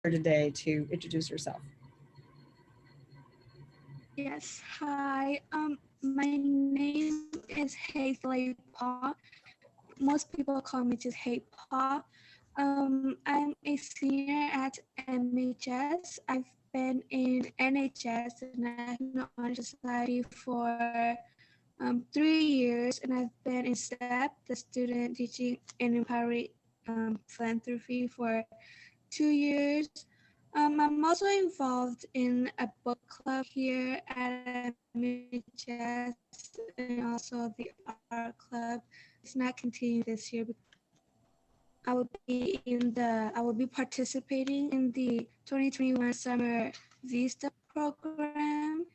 today to introduce herself. Yes, hi. My name is Hazel Paul. Most people call me just Hey Paul. I'm a senior at MHS. I've been in NHS, the National Honor Society, for 3 years, and I've been in STEP, the Student Teaching and Empowering Philanthropy, for 2 years. I'm also involved in a book club here at MHS and also the art club. It's not continuing this year. I will be participating in the 2021 Summer Vista program,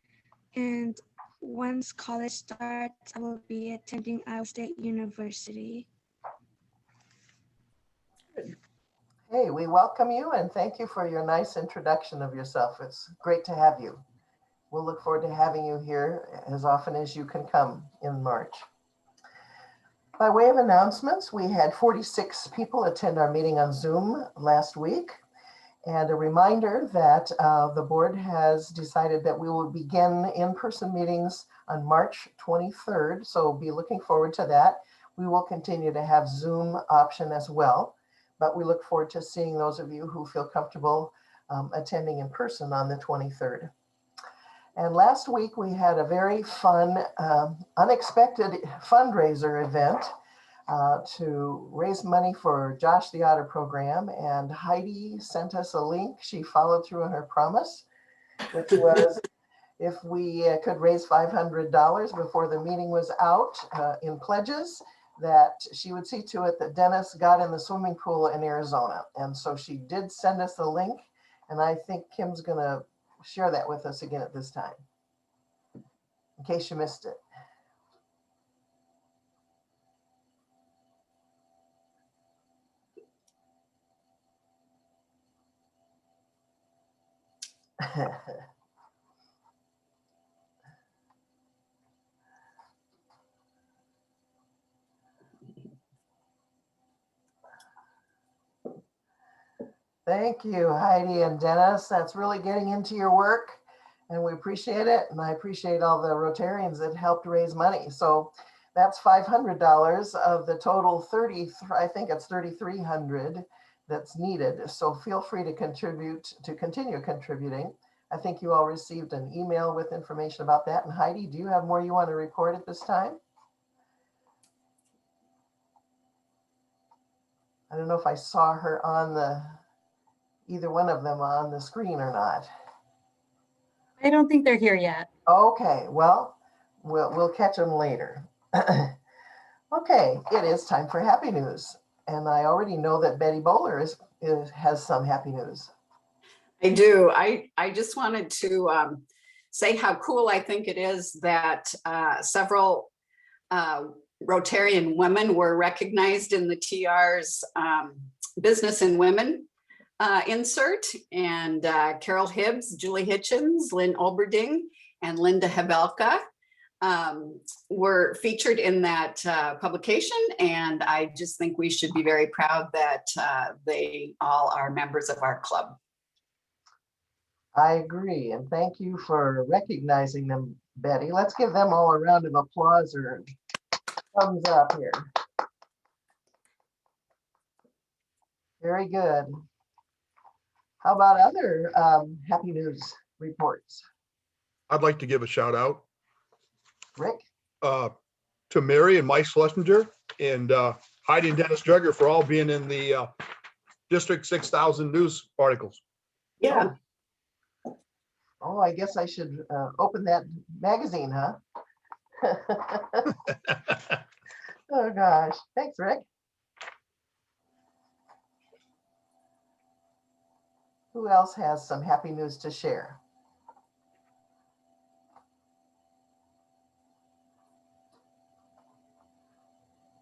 and once college starts, I will be attending Iowa State University. Hey, we welcome you and thank you for your nice introduction of yourself. It's great to have you. We'll look forward to having you here as often as you can come in March. By way of announcements, we had 46 people attend our meeting on Zoom last week. And a reminder that the board has decided that we will begin in-person meetings on March 23rd. So be looking forward to that. We will continue to have Zoom option as well, but we look forward to seeing those of you who feel comfortable attending in person on the 23rd. And last week we had a very fun, unexpected fundraiser event to raise money for Josh the Otter program. And Heidi sent us a link. She followed through on her promise, which was if we could raise $500 before the meeting was out in pledges, that she would see to it that Dennis got in the swimming pool in Arizona. And so she did send us the link. And I think Kim's gonna share that with us again at this time, in case you missed it. Thank you, Heidi and Dennis. That's really getting into your work and we appreciate it. And I appreciate all the Rotarians that helped raise money. So that's $500 of the total 30, I think it's 3,300 that's needed. So feel free to contribute, to continue contributing. I think you all received an email with information about that. And Heidi, do you have more you want to report at this time? I don't know if I saw her on either one of them on the screen or not. I don't think they're here yet. Okay, well, we'll catch them later. Okay, it is time for happy news. And I already know that Betty Bowler has some happy news. I do. I just wanted to say how cool I think it is that several Rotarian women were recognized in the TR's Business and Women insert, and Carol Hibbs, Julie Hitchens, Lynn Olberding, and Linda Hebelka were featured in that publication. And I just think we should be very proud that they all are members of our club. I agree, and thank you for recognizing them, Betty. Let's give them all a round of applause or thumbs up here. Very good. How about other happy news reports? I'd like to give a shout out Rick? To Mary and Mike Schlesinger and Heidi and Dennis Jugger for all being in the District 6000 news articles. Yeah. Oh, I guess I should open that magazine, huh? Oh gosh, thanks, Rick. Who else has some happy news to share?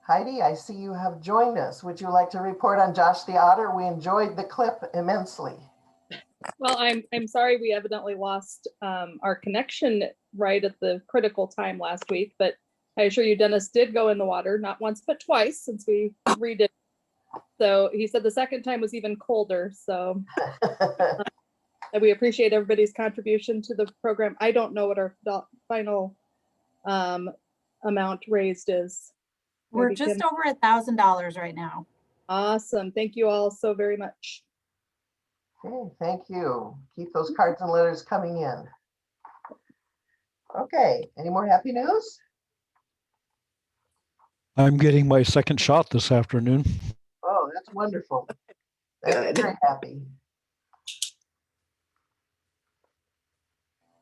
Heidi, I see you have joined us. Would you like to report on Josh the Otter? We enjoyed the clip immensely. Well, I'm sorry we evidently lost our connection right at the critical time last week, but I assure you Dennis did go in the water, not once, but twice, since we redid So he said the second time was even colder. So and we appreciate everybody's contribution to the program. I don't know what our final amount raised is. We're Maybe just Kim. over $1,000 right now. Awesome. Thank you all so very much. Okay, thank you. Keep those cards and letters coming in. Okay, any more happy news? I'm getting my second shot this afternoon. Oh, that's wonderful. That's Good. very happy.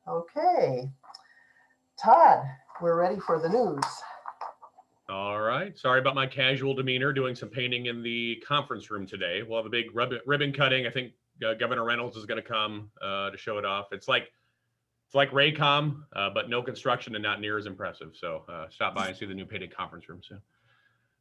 Okay, Todd, we're ready for the news. All right. Sorry about my casual demeanor doing some painting in the conference room today. We'll have a big ribbon cutting. I think Governor Reynolds is going to come to show it off. It's like Raycom, but no construction and not near as impressive. So stop by and see the new painted conference room soon.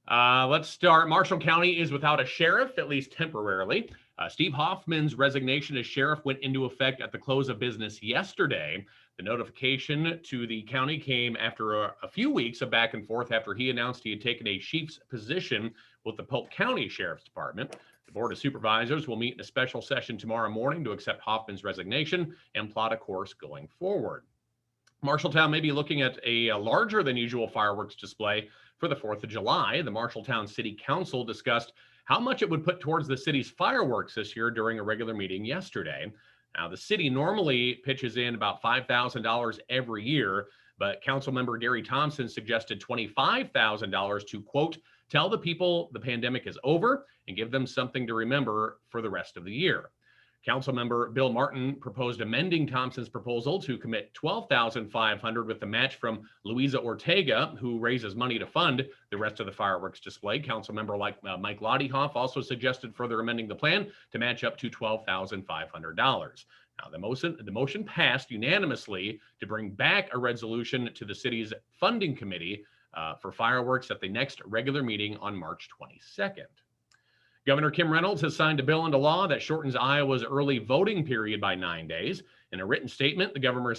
Let's start. Marshall County is without a sheriff, at least temporarily. Steve Hoffman's resignation as sheriff went into effect at the close of business yesterday. The notification to the county came after a few weeks of back and forth after he announced he had taken a chief's position with the Polk County Sheriff's Department. The Board of Supervisors will meet in a special session tomorrow morning to accept Hoffman's resignation and plot a course going forward. Marshalltown may be looking at a larger than usual fireworks display for the 4th of July. The Marshalltown City Council discussed how much it would put towards the city's fireworks this year during a regular meeting yesterday. Now, the city normally pitches in about $5,000 every year, but council member Gary Thompson suggested $25,000 to, quote, tell the people the pandemic is over and give them something to remember for the rest of the year. Councilmember Bill Martin proposed amending Thompson's proposal to commit $12,500 with the match from Louisa Ortega, who raises money to fund the rest of the fireworks display. Councilmember Mike Lottiehoff also suggested further amending the plan to match up to $12,500. Now, the motion passed unanimously to bring back a resolution to the city's funding committee for fireworks at the next regular meeting on March 22nd. Governor Kim Reynolds has signed a bill into law that shortens Iowa's early voting period by 9 days. In a written statement, the governor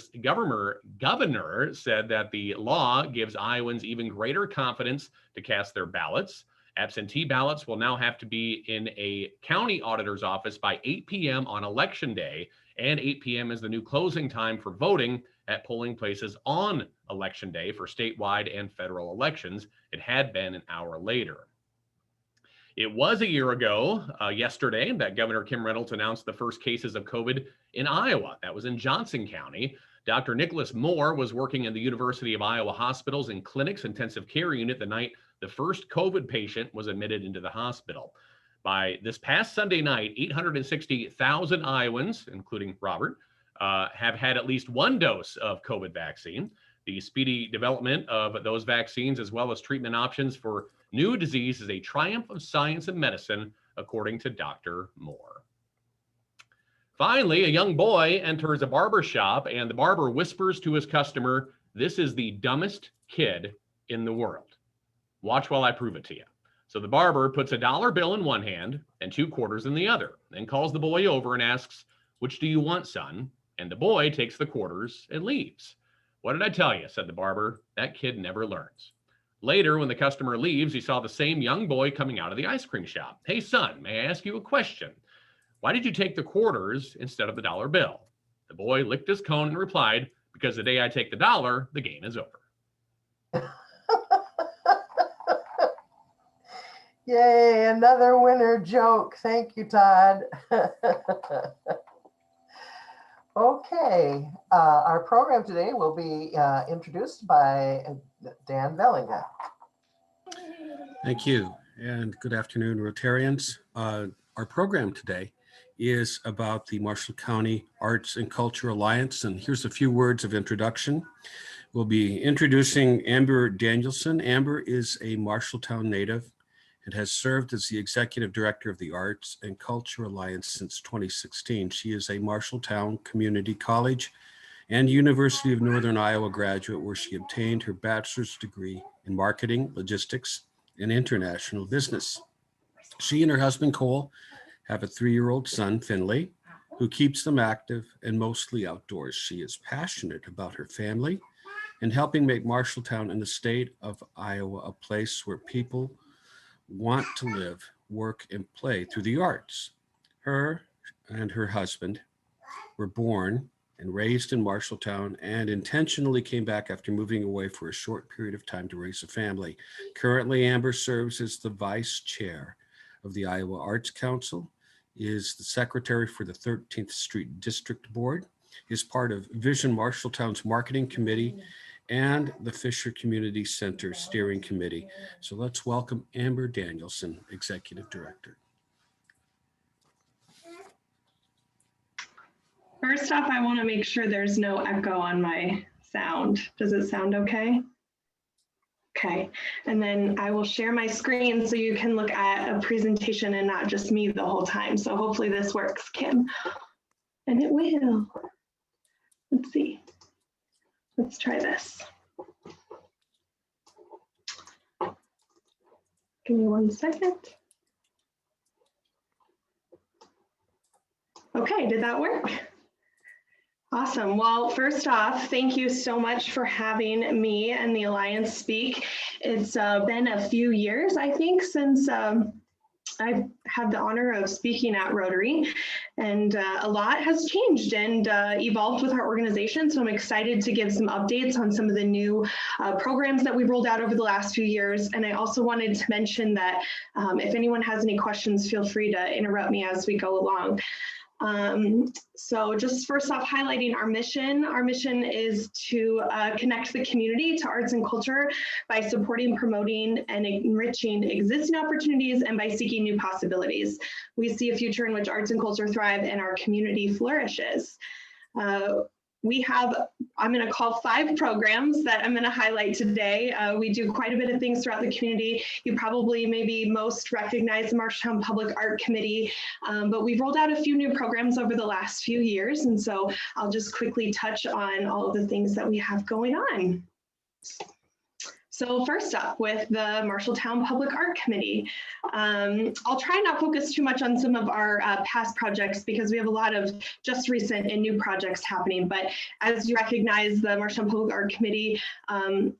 said that the law gives Iowans even greater confidence to cast their ballots. Absentee ballots will now have to be in a county auditor's office by 8 p.m. on election day, and 8 p.m. is the new closing time for voting at polling places on election day for statewide and federal elections. It had been an hour later. It was a year ago yesterday that Governor Kim Reynolds announced the first cases of COVID in Iowa. That was in Johnson County. Dr. Nicholas Moore was working in the University of Iowa Hospitals and Clinics intensive care unit the night the first COVID patient was admitted into the hospital. By this past Sunday night, 860,000 Iowans, including Robert, have had at least one dose of COVID vaccine. The speedy development of those vaccines, as well as treatment options for new disease, is a triumph of science and medicine, according to Dr. Moore. Finally, a young boy enters a barber shop and the barber whispers to his customer, "This is the dumbest kid in the world. Watch while I prove it to you." So the barber puts a dollar bill in one hand and 2 quarters in the other, then calls the boy over and asks, "Which do you want, son?" And the boy takes the quarters and leaves. "What did I tell you?" said the barber. "That kid never learns." Later, when the customer leaves, he saw the same young boy coming out of the ice cream shop. "Hey, son, may I ask you a question? Why did you take the quarters instead of the dollar bill?" The boy licked his cone and replied, "Because the day I take the dollar, the game is over." Yay, another winner joke. Thank you, Todd. Okay, our program today will be introduced by Dan Vellinga. Thank you, and good afternoon, Rotarians. Our program today is about the Marshall County Arts and Culture Alliance, and here's a few words of introduction. We'll be introducing Amber Danielson. Amber is a Marshalltown native and has served as the Executive Director of the Arts and Culture Alliance since 2016. She is a Marshalltown Community College and University of Northern Iowa graduate, where she obtained her bachelor's degree in marketing, logistics, and international business. She and her husband, Cole, have a 3-year-old son, Finley, who keeps them active and mostly outdoors. She is passionate about her family and helping make Marshalltown and the state of Iowa a place where people want to live work, and play through the arts. Her and her husband were born and raised in Marshalltown and intentionally came back after moving away for a short period of time to raise a family. Currently, Amber serves as the vice chair of the Iowa Arts Council, is the secretary for the 13th Street District Board, is part of Vision Marshalltown's marketing committee and the Fisher Community Center Steering Committee. So let's welcome Amber Danielson, Executive Director. First off, I want to make sure there's no echo on my sound. Does it sound okay? Okay, and then I will share my screen so you can look at a presentation and not just me the whole time. So hopefully this works, Kim. And it will. Let's see. Let's try this. Give me 1 second. Okay, did that work? Awesome. Well, first off, thank you so much for having me and the Alliance speak. It's been a few years, I think, since I've had the honor of speaking at Rotary, and a lot has changed and evolved with our organization. So I'm excited to give some updates on some of the new programs that we've rolled out over the last few years. And I also wanted to mention that if anyone has any questions, feel free to interrupt me as we go along. So just first off, highlighting our mission. Our mission is to connect the community to arts and culture by supporting, promoting, and enriching existing opportunities and by seeking new possibilities. We see a future in which arts and culture thrive and our community flourishes. We have, I'm going to call 5 programs that I'm going to highlight today. We do quite a bit of things throughout the community. You probably maybe most recognize the Marshalltown Public Art Committee, but we've rolled out a few new programs over the last few years. And so I'll just quickly touch on all of the things that we have going on. So first up with the Marshalltown Public Art Committee. I'll try not focus too much on some of our past projects because we have a lot of just recent and new projects happening. But as you recognize, the Marshalltown Public Art Committee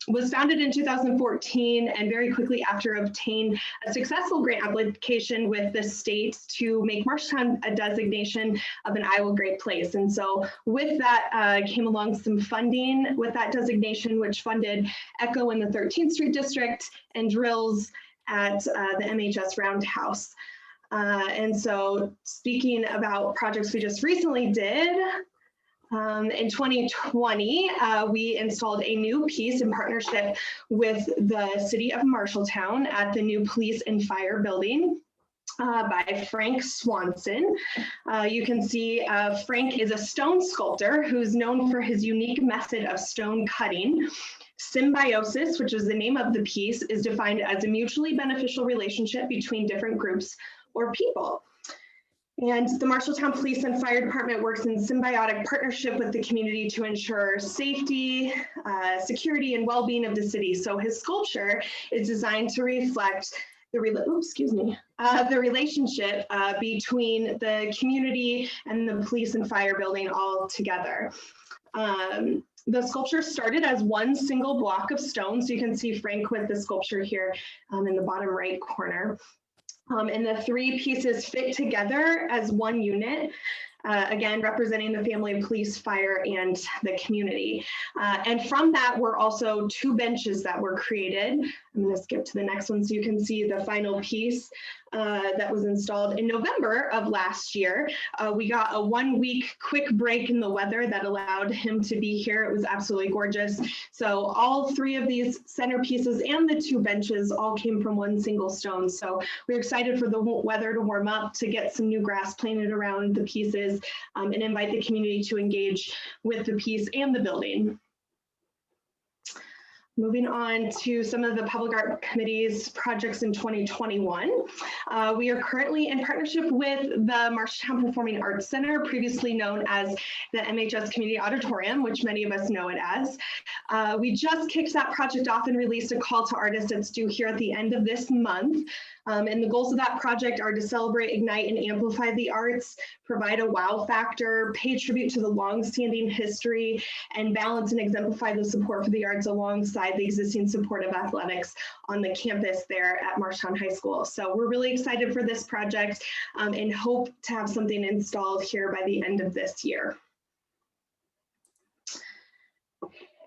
was founded in 2014 and very quickly after obtained a successful grant application with the state to make Marshalltown a designation of an Iowa Great Place. And so with that came along some funding with that designation, which funded ECHO in the 13th Street District and drills at the MHS Roundhouse. And so speaking about projects we just recently did, in 2020, we installed a new piece in partnership with the city of Marshalltown at the new police and fire building. By Frank Swanson. You can see Frank is a stone sculptor who's known for his unique method of stone cutting. Symbiosis, which is the name of the piece, is defined as a mutually beneficial relationship between different groups or people. And the Marshalltown Police and Fire Department works in symbiotic partnership with the community to ensure safety, security, and well-being of the city. So his sculpture is designed to reflect the relationship between the community and the police and fire building all together. The sculpture started as one single block of stone. So you can see Frank with the sculpture here in the bottom right corner. And the 3 pieces fit together as one unit, again, representing the family of police, fire, and the community. And from that were also 2 benches that were created. I'm going to skip to the next one so you can see the final piece that was installed in November of last year. We got a 1-week quick break in the weather that allowed him to be here. It was absolutely gorgeous. So all 3 of these centerpieces and the 2 benches all came from one single stone. So we're excited for the weather to warm up, to get some new grass planted around the pieces, and invite the community to engage with the piece and the building. Moving on to some of the Public Art Committee's projects in 2021. We are currently in partnership with the Marshalltown Performing Arts Center, previously known as the MHS Community Auditorium, which many of us know it as. We just kicked that project off and released a call to artists that's due here at the end of this month. And the goals of that project are to celebrate, ignite, and amplify the arts, provide a wow factor, pay tribute to the longstanding history, and balance and exemplify the support for the arts alongside the existing support of athletics on the campus there at Marshtown High School. So we're really excited for this project and hope to have something installed here by the end of this year.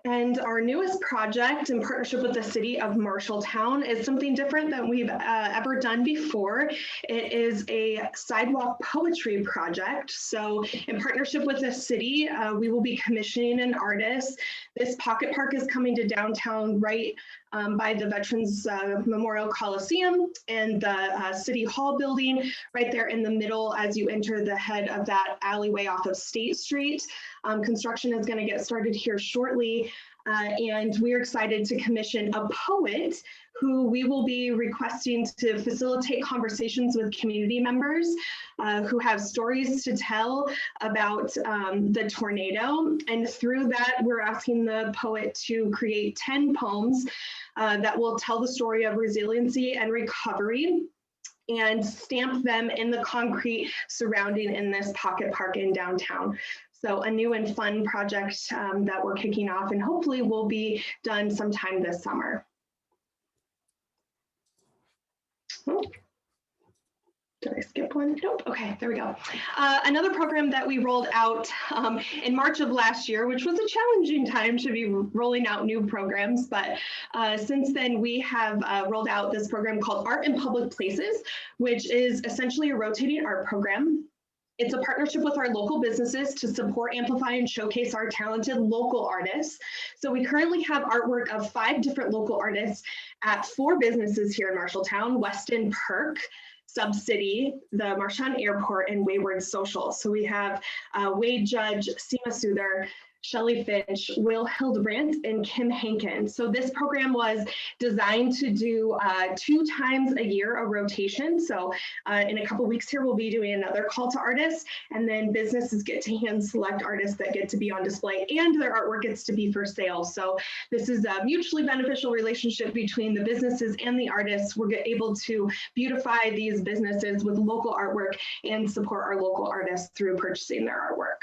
And our newest project in partnership with the city of Marshalltown is something different than we've ever done before. It is a sidewalk poetry project. So in partnership with the city, we will be commissioning an artist. This pocket park is coming to downtown right by the Veterans Memorial Coliseum and the City Hall building right there in the middle as you enter the head of that alleyway off of State Street. Construction is going to get started here shortly. And we're excited to commission a poet who we will be requesting to facilitate conversations with community members who have stories to tell about the tornado. And through that, we're asking the poet to create 10 poems that will tell the story of resiliency and recovery and stamp them in the concrete surrounding in this pocket park in downtown. So a new and fun project that we're kicking off and hopefully will be done sometime this summer. Oh. Did I skip one? Nope. Okay, there we go. Another program that we rolled out in March of last year, which was a challenging time to be rolling out new programs, but since then we have rolled out this program called Art in Public Places, which is essentially a rotating art program. It's a partnership with our local businesses to support, amplify, and showcase our talented local artists. So we currently have artwork of 5 different local artists at 4 businesses here in Marshalltown: Weston Perk, Subcity, the Marshalltown Airport, and Wayward Social. So we have Wade Judge, Seema Souther, Shelly Finch, Will Hildebrandt, and Kim Hankin. So this program was designed to do 2 times a year a rotation. So in a couple weeks here, we'll be doing another call to artists, and then businesses get to hand select artists that get to be on display, and their artwork gets to be for sale. So this is a mutually beneficial relationship between the businesses and the artists. We're able to beautify these businesses with local artwork and support our local artists through purchasing their artwork.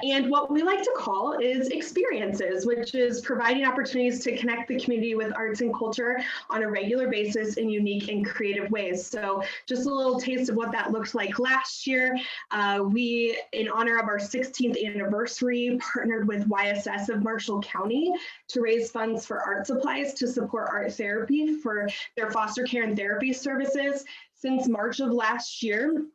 And what we like to call is experiences, which is providing opportunities to connect the community with arts and culture on a regular basis in unique and creative ways. So just a little taste of what that looked like last year. We, in honor of our 16th anniversary, partnered with YSS of Marshall County to raise funds for art supplies to support art therapy for their foster care and therapy services. Since March of last year,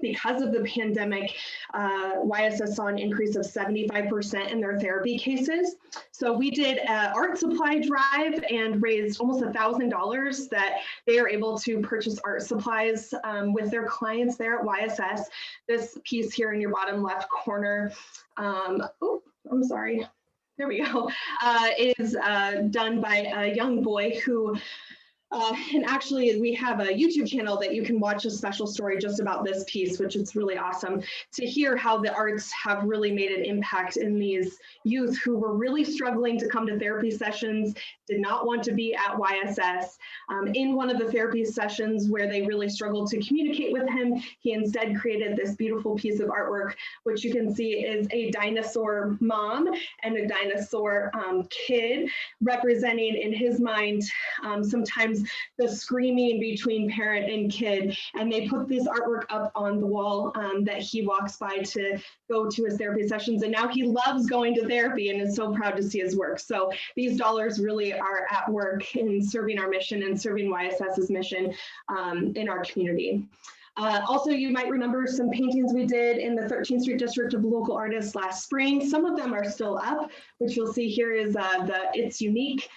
because of the pandemic, YSS saw an increase of 75% in their therapy cases. So we did an art supply drive and raised almost $1,000 that they are able to purchase art supplies with their clients there at YSS. This piece here in your bottom left corner, oh, I'm sorry, there we go, is done by a young boy who and actually, we have a YouTube channel that you can watch a special story just about this piece, which is really awesome to hear how the arts have really made an impact in these youth who were really struggling to come to therapy sessions, did not want to be at YSS. In one of the therapy sessions where they really struggled to communicate with him, he instead created this beautiful piece of artwork, which you can see is a dinosaur mom and a dinosaur kid, representing in his mind sometimes the screaming between parent and kid. And they put this artwork up on the wall that he walks by to go to his therapy sessions. And now he loves going to therapy and is so proud to see his work. So these dollars really are at work in serving our mission and serving YSS's mission in our community. Also, you might remember some paintings we did in the 13th Street District of local artists last spring. Some of them are still up, which you'll see here is the It's Unique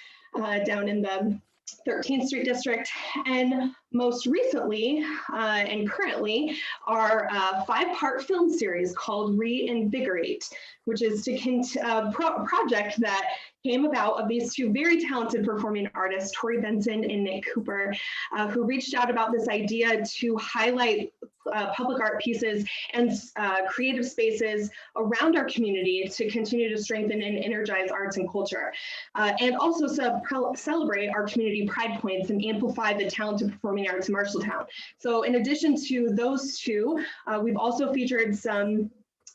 down in the 13th Street District, and most recently and currently our 5-part film series called Reinvigorate, which is a project that came about of these two very talented performing artists, Tori Benson and Nick Cooper, who reached out about this idea to highlight public art pieces and creative spaces around our community to continue to strengthen and energize arts and culture, and also celebrate our community pride points and amplify the talented performing arts in Marshalltown. So in addition to those two, we've also featured some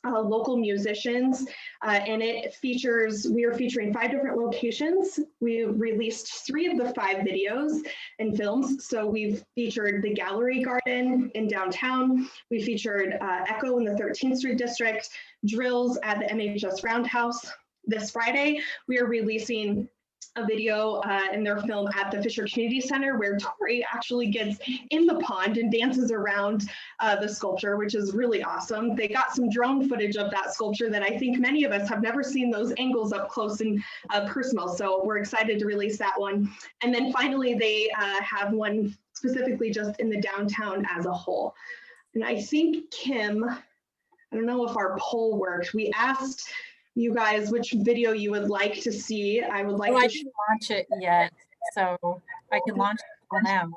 local musicians, and we are featuring 5 different locations. We released 3 of the 5 videos and films. So we've featured the Gallery Garden in downtown. We featured Echo in the 13th Street District, drills at the MHS Roundhouse. This Friday, we are releasing a video in their film at the Fisher Community Center, where Tori actually gets in the pond and dances around the sculpture, which is really awesome. They got some drone footage of that sculpture that I think many of us have never seen those angles up close and personal. So we're excited to release that one. And then finally, they have one specifically just in the downtown as a whole. And I think, Kim, I don't know if our poll worked. We asked you guys which video you would like to see. I would like Oh, to. I didn't launch it yet, so I can launch it now.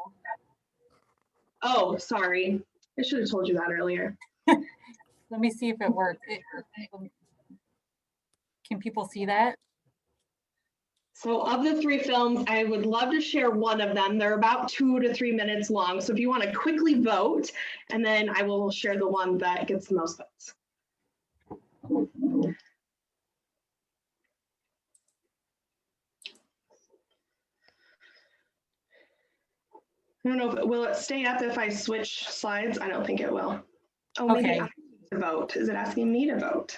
Oh, sorry. I should have told you that earlier. Let me see if it works. Can people see that? So of the 3 films, I would love to share one of them. They're about 2 to 3 minutes long. So if you want to quickly vote, and then I will share the one that gets the most votes. I don't know if will it stay up if I switch slides? I don't think it will. Oh, maybe Okay. I need to vote. Is it asking me to vote?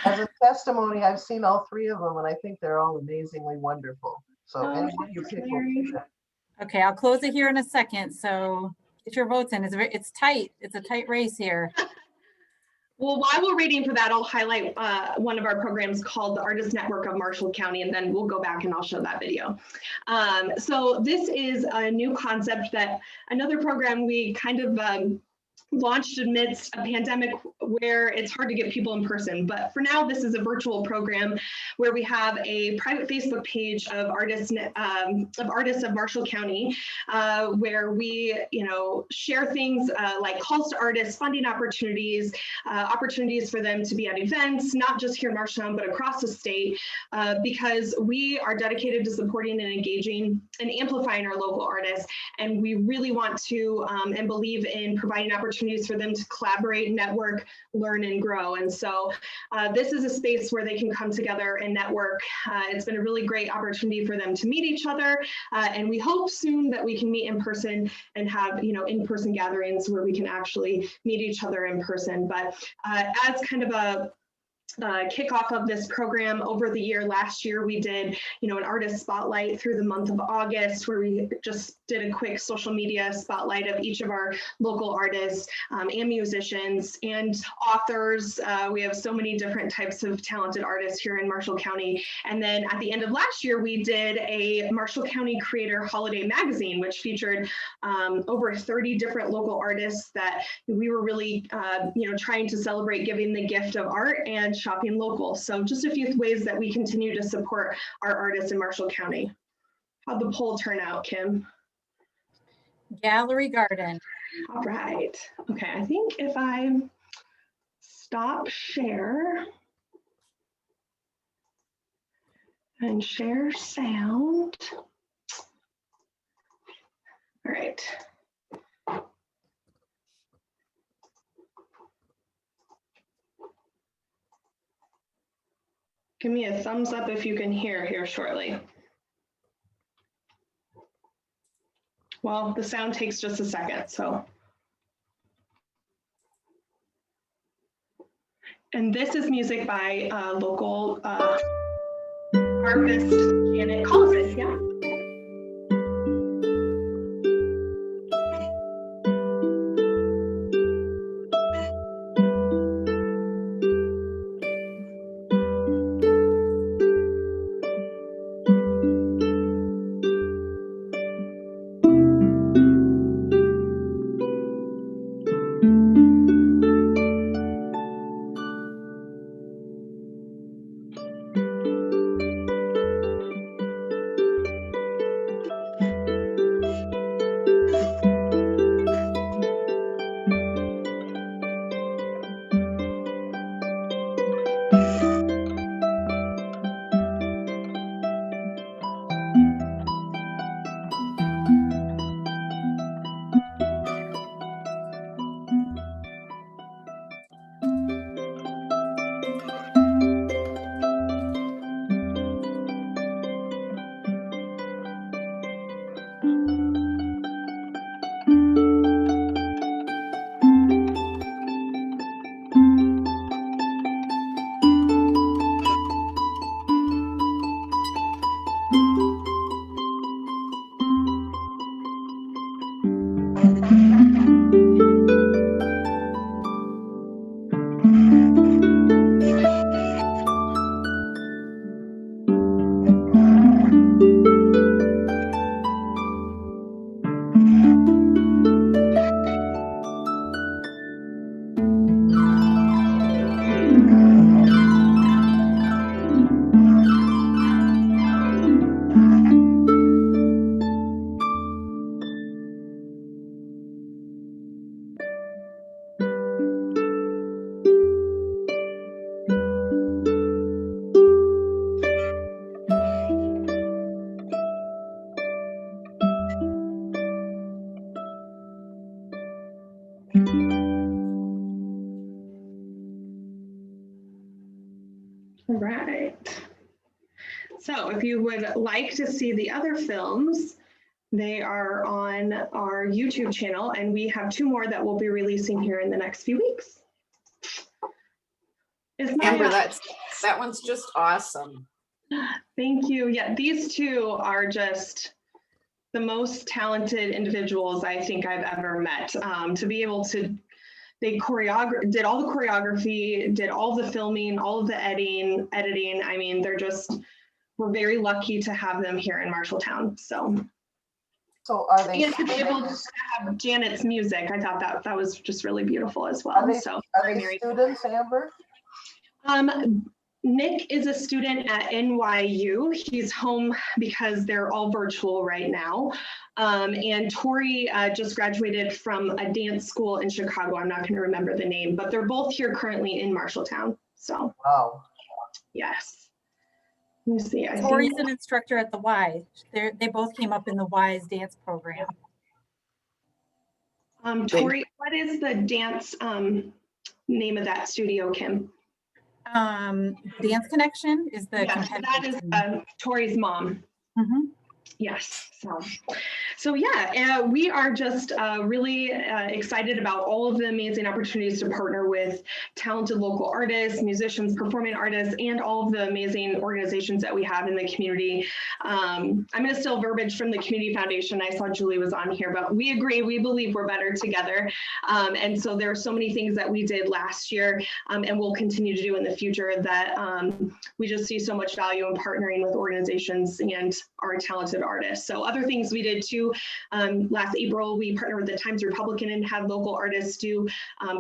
As a testimony, I've seen all 3 of them, and I think they're all amazingly wonderful. So Oh, anyone you pick will be good. Okay, I'll close it here in a second. So get your votes in. It's tight. It's a tight race here. Well, while we're waiting for that, I'll highlight one of our programs called the Artist Network of Marshall County, and then we'll go back and I'll show that video. So this is a new concept that another program we kind of launched amidst a pandemic where it's hard to get people in person. But for now, this is a virtual program where we have a private Facebook page of artists of Marshall County, where we, share things like calls to artists, funding opportunities, opportunities for them to be at events, not just here in Marshalltown, but across the state, because we are dedicated to supporting and engaging and amplifying our local artists. And we really want to and believe in providing opportunities for them to collaborate, network, learn, and grow. And so this is a space where they can come together and network. It's been a really great opportunity for them to meet each other. And we hope soon that we can meet in person and have, in-person gatherings where we can actually meet each other in person. But as kind of a kickoff of this program over the year, last year we did an artist spotlight through the month of August, where we just did a quick social media spotlight of each of our local artists and musicians and authors. We have so many different types of talented artists here in Marshall County. And then at the end of last year, we did a Marshall County Creator Holiday Magazine, which featured over 30 different local artists that we were really trying to celebrate giving the gift of art and shopping local. So just a few ways that we continue to support our artists in Marshall County. How'd the poll turn out, Kim? Gallery Garden. All right. Okay, I think if I stop share and share sound. All right. Give me a thumbs up if you can hear here shortly. Well, the sound takes just a second, so. And this is music by local artist Janet Collison, yeah. All right. So if you would like to see the other films, they are on our YouTube channel, and we have 2 more that we'll be releasing here in the next few weeks. Amber, that one's just awesome. Thank you. Yeah, these 2 are just the most talented individuals I think I've ever met. To be able to, they did all the choreography, did all the filming, all of the editing. I mean, we're very lucky to have them here in Marshalltown. So are they? And to be able to have Janet's music, I thought that was just really beautiful as well. Are they students, Amber? Nick is a student at NYU. He's home because they're all virtual right now. And Tori just graduated from a dance school in Chicago. I'm not going to remember the name, but they're both here currently in Marshalltown. So, wow. Yes. Let me see. Tori's an instructor at the Y. They both came up in the Y's dance program. Tori, what is the dance name of that studio, Kim? Dance Connection is the that is Tori's mom. Mm-hmm. Yes. So yeah, we are just really excited about all of the amazing opportunities to partner with talented local artists, musicians, performing artists, and all of the amazing organizations that we have in the community. I'm going to steal verbiage from the Community Foundation. I saw Julie was on here, but we agree, we believe we're better together. And so there are so many things that we did last year and we'll continue to do in the future that we just see so much value in partnering with organizations and our talented artists. So other things we did too, last April, we partnered with the Times Republican and had local artists do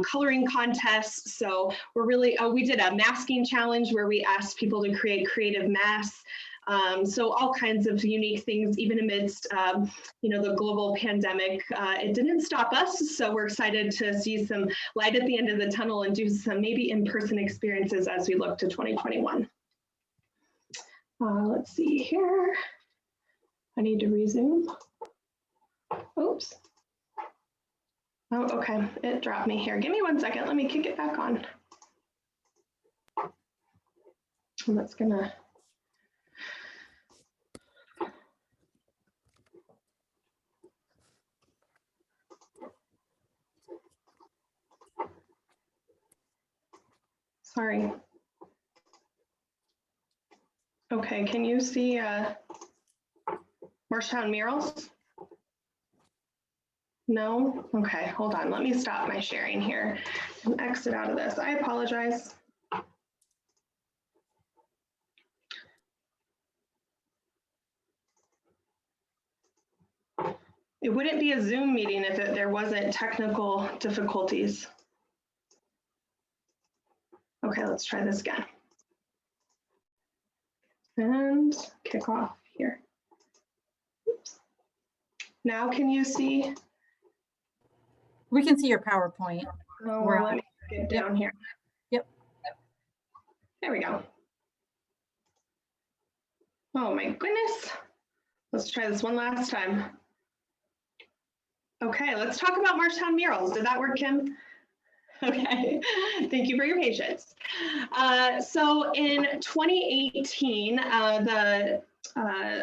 coloring contests. So we're really, we did a masking challenge where we asked people to create creative masks. So all kinds of unique things, even amidst, the global pandemic, it didn't stop us. So we're excited to see some light at the end of the tunnel and do some maybe in-person experiences as we look to 2021. Let's see here. I need to resume. Oops. Oh, okay, it dropped me here. Give me 1 second, let me kick it back on. And that's gonna. Sorry. Okay, can you see Marshalltown murals? No? Okay, hold on. Let me stop my sharing here and exit out of this. I apologize. It wouldn't be a Zoom meeting if there wasn't technical difficulties. Okay, let's try this again. And kick off here. Oops. Now can you see? We can see your PowerPoint. Oh, let me get down here. Yep. There we go. Oh my goodness. Let's try this one last time. Okay, let's talk about Marshalltown murals. Did that work, Kim? Okay, thank you for your patience. So in 2018, the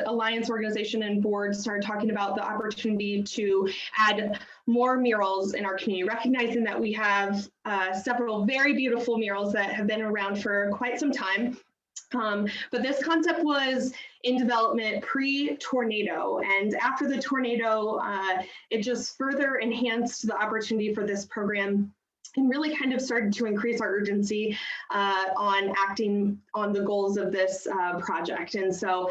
Alliance organization and board started talking about the opportunity to add more murals in our community, recognizing that we have several very beautiful murals that have been around for quite some time. But this concept was in development pre-tornado, and after the tornado, it just further enhanced the opportunity for this program and really kind of started to increase our urgency on acting on the goals of this project. And so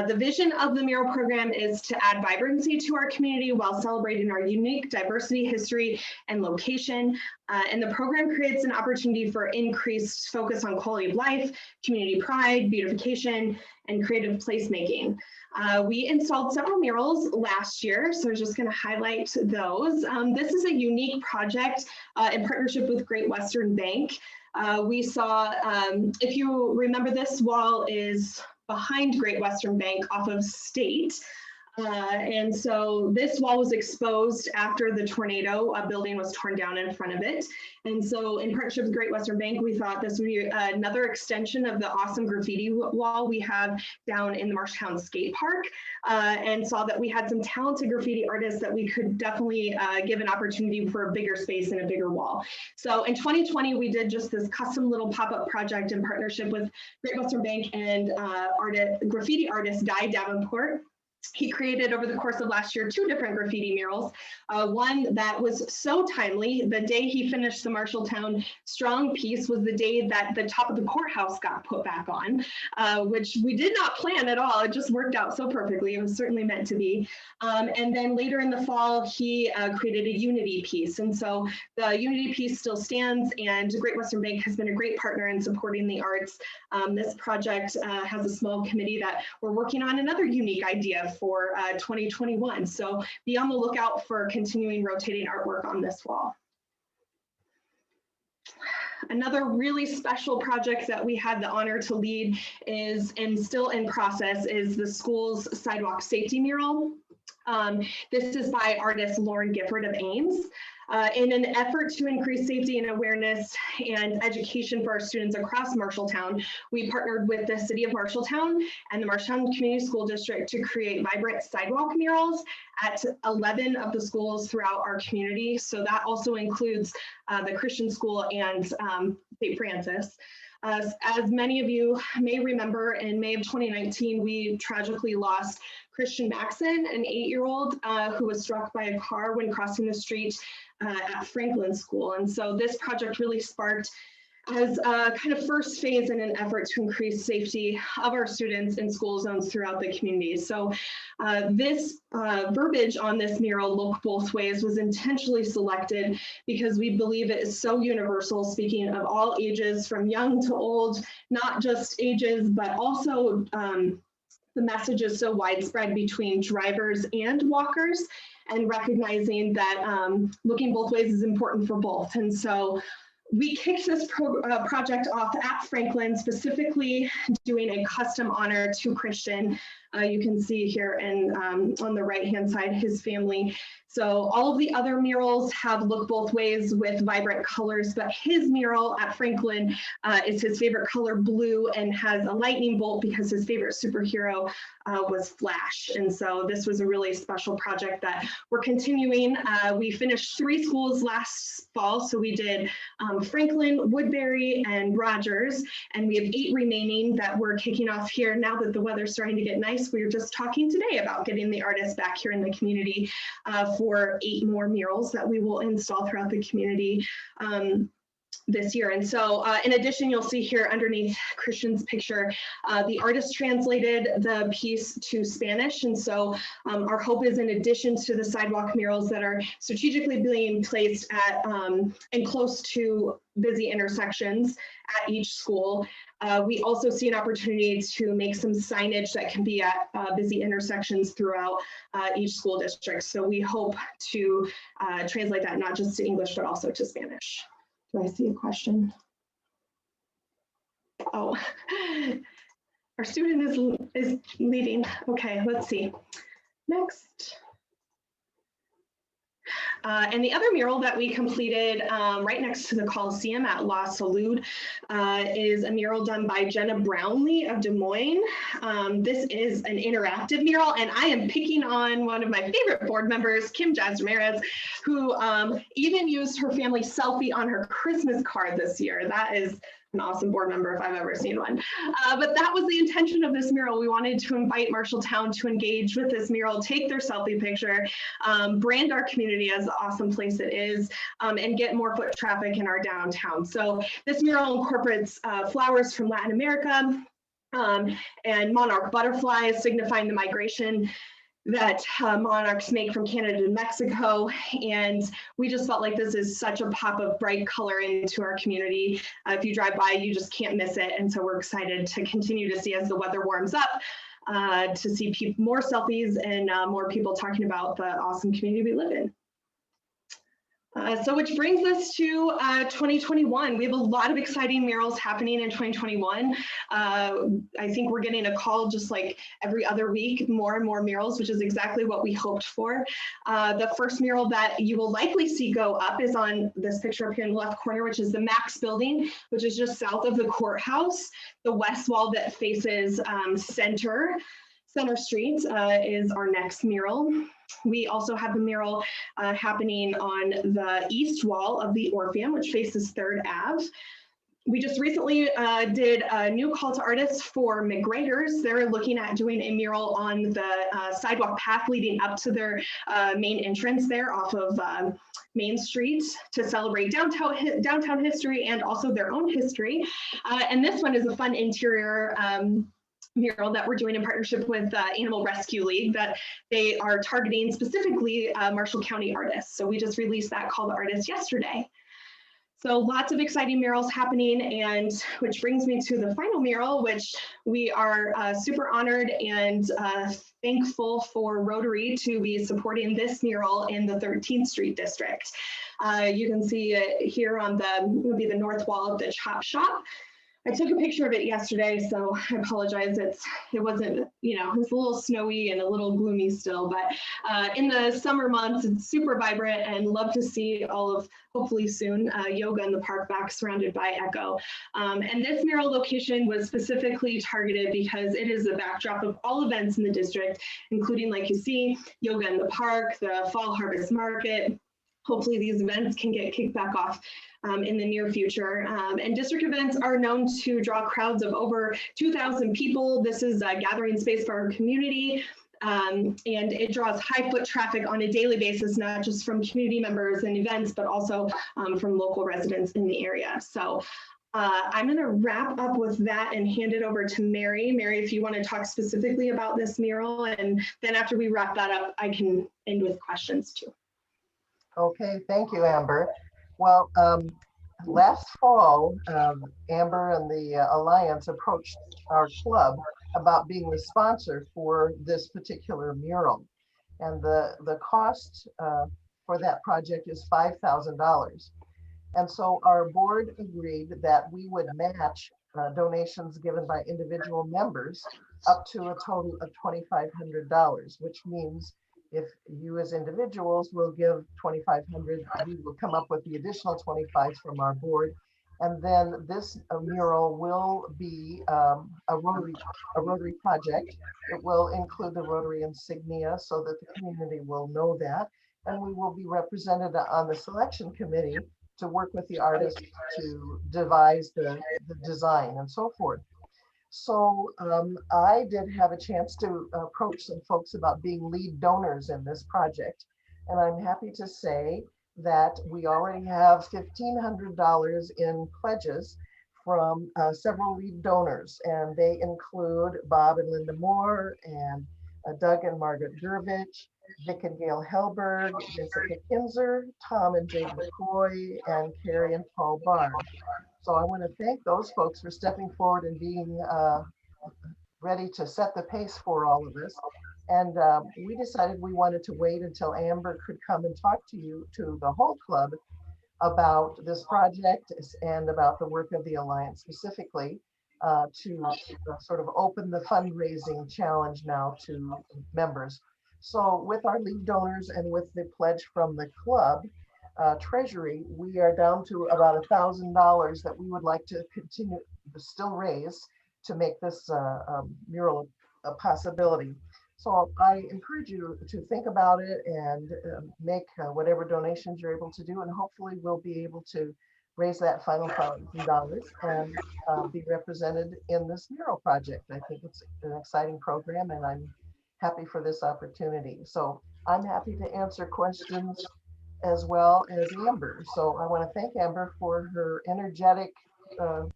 the vision of the mural program is to add vibrancy to our community while celebrating our unique diversity, history, and location. And the program creates an opportunity for increased focus on quality of life, community pride, beautification, and creative placemaking. We installed several murals last year, so we're just going to highlight those. This is a unique project in partnership with Great Western Bank. We saw, if you remember, this wall is behind Great Western Bank off of State. And so this wall was exposed after the tornado. A building was torn down in front of it. And so in partnership with Great Western Bank, we thought this would be another extension of the awesome graffiti wall we have down in the Marshtown Skate Park, and saw that we had some talented graffiti artists that we could definitely give an opportunity for a bigger space and a bigger wall. So in 2020, we did just this custom little pop-up project in partnership with Great Western Bank and graffiti artist Guy Davenport. He created over the course of last year 2 different graffiti murals. One that was so timely, the day he finished the Marshalltown Strong piece was the day that the top of the courthouse got put back on, which we did not plan at all. It just worked out so perfectly. It was certainly meant to be. And then later in the fall, he created a Unity piece. And so the Unity piece still stands, and Great Western Bank has been a great partner in supporting the arts. This project has a small committee that we're working on another unique idea for 2021. So be on the lookout for continuing rotating artwork on this wall. Another really special project that we had the honor to lead is, and still in process, is the school's sidewalk safety mural. This is by artist Lauren Gifford of Ames. In an effort to increase safety and awareness and education for our students across Marshalltown, we partnered with the City of Marshalltown and the Marshalltown Community School District to create vibrant sidewalk murals at 11 of the schools throughout our community. So that also includes the Christian school and St. Francis. As many of you may remember, in May of 2019, we tragically lost Christian Maxon, an 8-year-old who was struck by a car when crossing the street at Franklin School. And so this project really sparked as a kind of first phase in an effort to increase safety of our students in school zones throughout the community. So this verbiage on this mural, "Look Both Ways," was intentionally selected because we believe it is so universal, speaking of all ages from young to old, not just ages, but also the message is so widespread between drivers and walkers, and recognizing that looking both ways is important for both. And so we kicked this project off at Franklin, specifically doing a custom honor to Christian. You can see here and on the right-hand side, his family. So all of the other murals have "Look Both Ways" with vibrant colors, but his mural at Franklin is his favorite color, blue, and has a lightning bolt because his favorite superhero was Flash. And so this was a really special project that we're continuing. We finished 3 schools last fall. So we did Franklin, Woodbury, and Rogers, and we have 8 remaining that we're kicking off here now that the weather's starting to get nice. We were just talking today about getting the artists back here in the community for 8 more murals that we will install throughout the community this year. And so in addition, you'll see here underneath Christian's picture, the artist translated the piece to Spanish. And so our hope is, in addition to the sidewalk murals that are strategically being placed at and close to busy intersections at each school, we also see an opportunity to make some signage that can be at busy intersections throughout each school district. So we hope to translate that not just to English, but also to Spanish. Do I see a question? Oh, our student is leaving. Okay, let's see. Next. And the other mural that we completed right next to the Coliseum at La Salud is a mural done by Jenna Brownlee of Des Moines. This is an interactive mural, and I am picking on one of my favorite board members, Kim Jazz Ramirez, who even used her family selfie on her Christmas card this year. That is an awesome board member if I've ever seen one. But that was the intention of this mural. We wanted to invite Marshalltown to engage with this mural, take their selfie picture, brand our community as the awesome place it is, and get more foot traffic in our downtown. So this mural incorporates flowers from Latin America and monarch butterflies signifying the migration that monarchs make from Canada to Mexico. And we just felt like this is such a pop of bright color into our community. If you drive by, you just can't miss it. And so we're excited to continue to see as the weather warms up, to see more selfies and more people talking about the awesome community we live in. So which brings us to 2021. We have a lot of exciting murals happening in 2021. I think we're getting a call just like every other week, more and more murals, which is exactly what we hoped for. The first mural that you will likely see go up is on this picture up here in the left corner, which is the Max building, which is just south of the courthouse. The west wall that faces Center Street is our next mural. We also have a mural happening on the east wall of the Orpheum, which faces 3rd Ave. We just recently did a new call to artists for McGregor's. They're looking at doing a mural on the sidewalk path leading up to their main entrance there off of Main Street to celebrate downtown history and also their own history. And this one is a fun interior mural that we're doing in partnership with Animal Rescue League that they are targeting specifically Marshall County artists. So we just released that call to artists yesterday. So lots of exciting murals happening, and which brings me to the final mural, which we are super honored and thankful for Rotary to be supporting this mural in the 13th Street District. You can see it here on would be the north wall of the Chop Shop. I took a picture of it yesterday, so I apologize. It wasn't, it was a little snowy and a little gloomy still, but in the summer months, it's super vibrant and love to see all of, hopefully soon, yoga in the park back surrounded by Echo. And this mural location was specifically targeted because it is the backdrop of all events in the district, including, like you see, yoga in the park, the Fall Harvest Market. Hopefully these events can get kicked back off in the near future. And district events are known to draw crowds of over 2,000 people. This is a gathering space for our community. And it draws high foot traffic on a daily basis, not just from community members and events, but also from local residents in the area. So I'm going to wrap up with that and hand it over to Mary. Mary, if you want to talk specifically about this mural, and then after we wrap that up, I can end with questions too. Okay, thank you, Amber. Well, last fall, Amber and the Alliance approached our club about being the sponsor for this particular mural. And the cost for that project is $5,000. And so our board agreed that we would match donations given by individual members up to a total of $2,500, which means if you as individuals will give $2,500, we will come up with the additional 25 from our board. And then this mural will be a Rotary project. It will include the Rotary insignia so that the community will know that. And we will be represented on the selection committee to work with the artists to devise the design and so forth. So I did have a chance to approach some folks about being lead donors in this project. And I'm happy to say that we already have $1,500 in pledges from several lead donors. And they include Bob and Linda Moore and Doug and Margaret Gervich, Vic and Gail Helberg, Jessica Kinzer, Tom and Jade McCoy, and Carrie and Paul Barr. So I want to thank those folks for stepping forward and being ready to set the pace for all of this. And we decided we wanted to wait until Amber could come and talk to you, to the whole club, about this project and about the work of the Alliance specifically to sort of open the fundraising challenge now to members. So with our lead donors and with the pledge from the club, Treasury, we are down to about $1,000 that we would like to continue to still raise to make this mural a possibility. So I encourage you to think about it and make whatever donations you're able to do, and hopefully we'll be able to raise that final $1,000 and be represented in this mural project. I think it's an exciting program and I'm happy for this opportunity. So I'm happy to answer questions as well as Amber. So I want to thank Amber for her energetic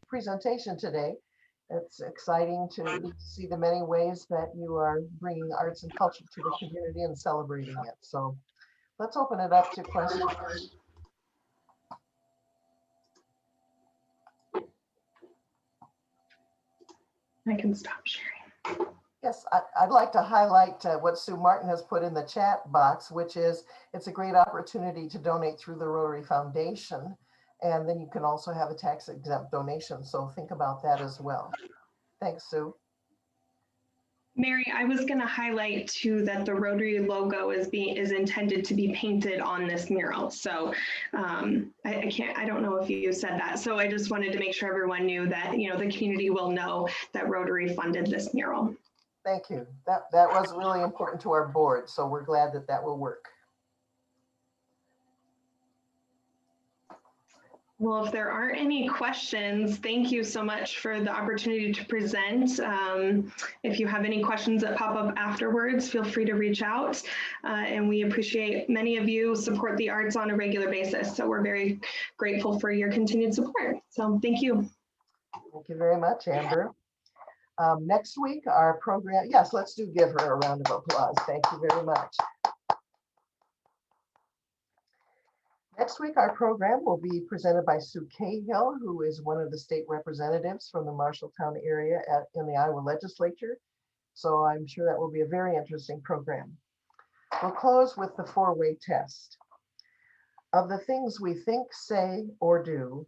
presentation today. It's exciting to see the many ways that you are bringing arts and culture to the community and celebrating it. So let's open it up to questions. I can stop sharing. Yes, I'd like to highlight what Sue Martin has put in the chat box, which is it's a great opportunity to donate through the Rotary Foundation. And then you can also have a tax exempt donation. So think about that as well. Thanks, Sue. Mary, I was going to highlight too that the Rotary logo is intended to be painted on this mural. So I don't know if you said that. So I just wanted to make sure everyone knew that, you know, the community will know that Rotary funded this mural. Thank you. That was really important to our board. So we're glad that that will work. Well, if there aren't any questions, thank you so much for the opportunity to present. If you have any questions that pop up afterwards, feel free to reach out. And we appreciate many of you support the arts on a regular basis. So we're very grateful for your continued support. So thank you. Thank you very much, Amber. Next week, our program, yes, let's give her a round of applause. Thank you very much. Next week, our program will be presented by Sue Cahill, who is one of the state representatives from the Marshalltown area in the Iowa legislature. So I'm sure that will be a very interesting program. We'll close with the four-way test. Of the things we think, say, or do,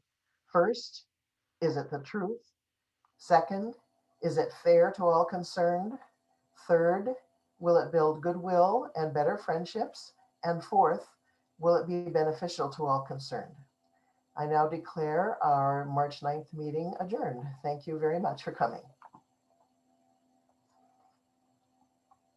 first, is it the truth? Second, is it fair to all concerned? Third, will it build goodwill and better friendships? And fourth, will it be beneficial to all concerned? I now declare our March 9th meeting adjourned. Thank you very much for coming.